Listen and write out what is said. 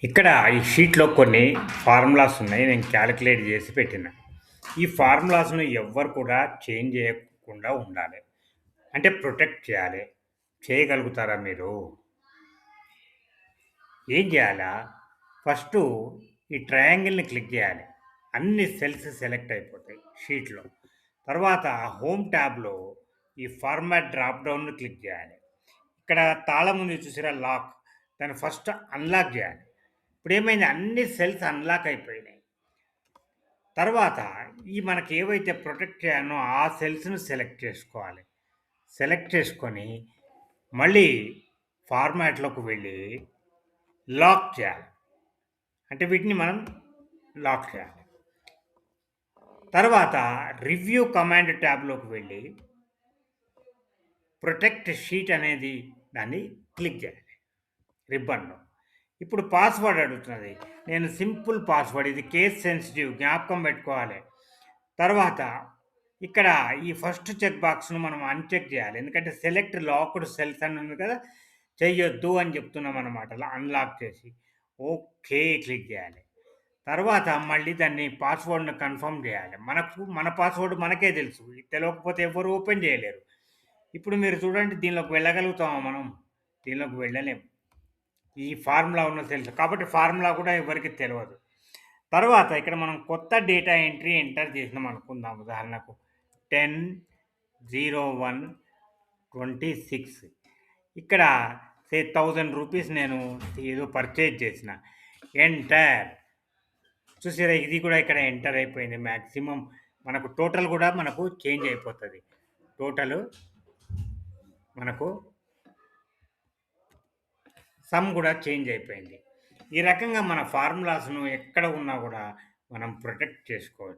ఇక్కడ ఈ షీట్‌లో కొన్ని ఫార్ములాస్ ఉన్నాయి. నేను కాలిక్యులేట్ జేసి పెట్టిన. ఈ ఫార్ములాస్‌ను ఎవ్వరు కూడా చేంజ్ జేయకుండా ఉండాలి. అంటే ప్రొటెక్ట్ చేయాలి. చేయగలుగుతారా మీరు? ఏం జేయాలా? ఫస్టు ఈ ట్రయాంగిల్‌ని క్లిక్ జేయాలి. అన్ని సెల్స్ సెలెక్ట్ అయిపోతాయి షీట్‌లో. తర్వాత హోమ్ ట్యాబ్‌లో ఈ ఫార్మాట్ డ్రాప్ డౌన్‌ని క్లిక్ జేయాలి. ఇక్కడ తాళం ఉంది చూసారా లాక్. దాన్ని ఫస్ట్ అన్‌లాక్ జేయాలి. ఇప్పుడేమైంది అన్ని సెల్స్ అన్‌లాక్ అయిపోయినాయి. తర్వాత ఈ మనకి ఏవైతే ప్రొటెక్ట్ చేయాలనో ఆ సెల్స్‌ని సెలెక్ట్ చేసుకోవాలి. సెలెక్ట్ చేసుకొని మళ్ళీ ఫార్మాట్‌లోకి వెళ్ళి లాక్ చేయాలి. అంటే వీటిని మనం లాక్ చేయాలి. తర్వాత రివ్యూ కమాండ్ ట్యాబ్‌లోకి వెళ్ళి ప్రొటెక్ట్ షీట్ అనేది దాన్ని క్లిక్ చేయాలి రిబ్బన్‌లో. ఇప్పుడు పాస్వర్డ్ అడుగుతున్నది. నేను సింపుల్ పాస్వర్డ్ ఇది కేస్ సెన్సిటివ్ జ్ఞాపకం పెట్టుకోవాలి. తర్వాత ఇక్కడ ఈ ఫస్ట్ చెక్ బాక్స్‌ను మనం అన్‌చెక్ చేయాలి. ఎందుకంటే సెలెక్ట్ లాక్డ్ సెల్స్ అని ఉంది కదా! చెయ్యొద్దు అని చెప్తున్నామనమాట. అన్‌లాక్ చేసి. ఓకే. క్లిక్ చేయాలి. తర్వాత మళ్ళీ దాన్ని పాస్వర్డ్‌ని కన్ఫర్మ్ చేయాలి. మన పాస్వర్డ్ మనకే తెలుసు. ఇది తెలవకపోతే ఎవ్వరు ఓపెన్ చేయలేరు. ఇప్పుడు మీరు చూడండి దీనిలోకి వెళ్ళగలుగుతామా మనం? దీనిలోకి వెళ్ళలేం. ఈ ఫార్ములా ఉన్న సెల్స్. కాబట్టి ఫార్ములా కూడా ఎవరికీ తెలవదు. తర్వాత ఇక్కడ మనం కొత్త డేటా ఎంట్రీ ఎంటర్ చేసినాం అనుకుందాం ఉదాహరణకు 10/01/26 ఇక్కడ సే 1000 రూపీస్ నేను ఏదో పర్చేజ్ చేసిన. ఎంటర్ చూసారా ఇది కూడా ఇక్కడ ఎంటర్ అయిపోయింది. మాక్సిమం మనకు టోటల్ కూడా మనకు చేంజ్ అయిపోతది. టోటలు మనకు సమ్ కూడా చేంజ్ అయిపోయింది. ఈ రకంగా మన ఫార్ములాస్‌ను ఎక్కడ ఉన్నా కూడా మనం ప్రొటెక్ట్ చేసుకోవచ్చు.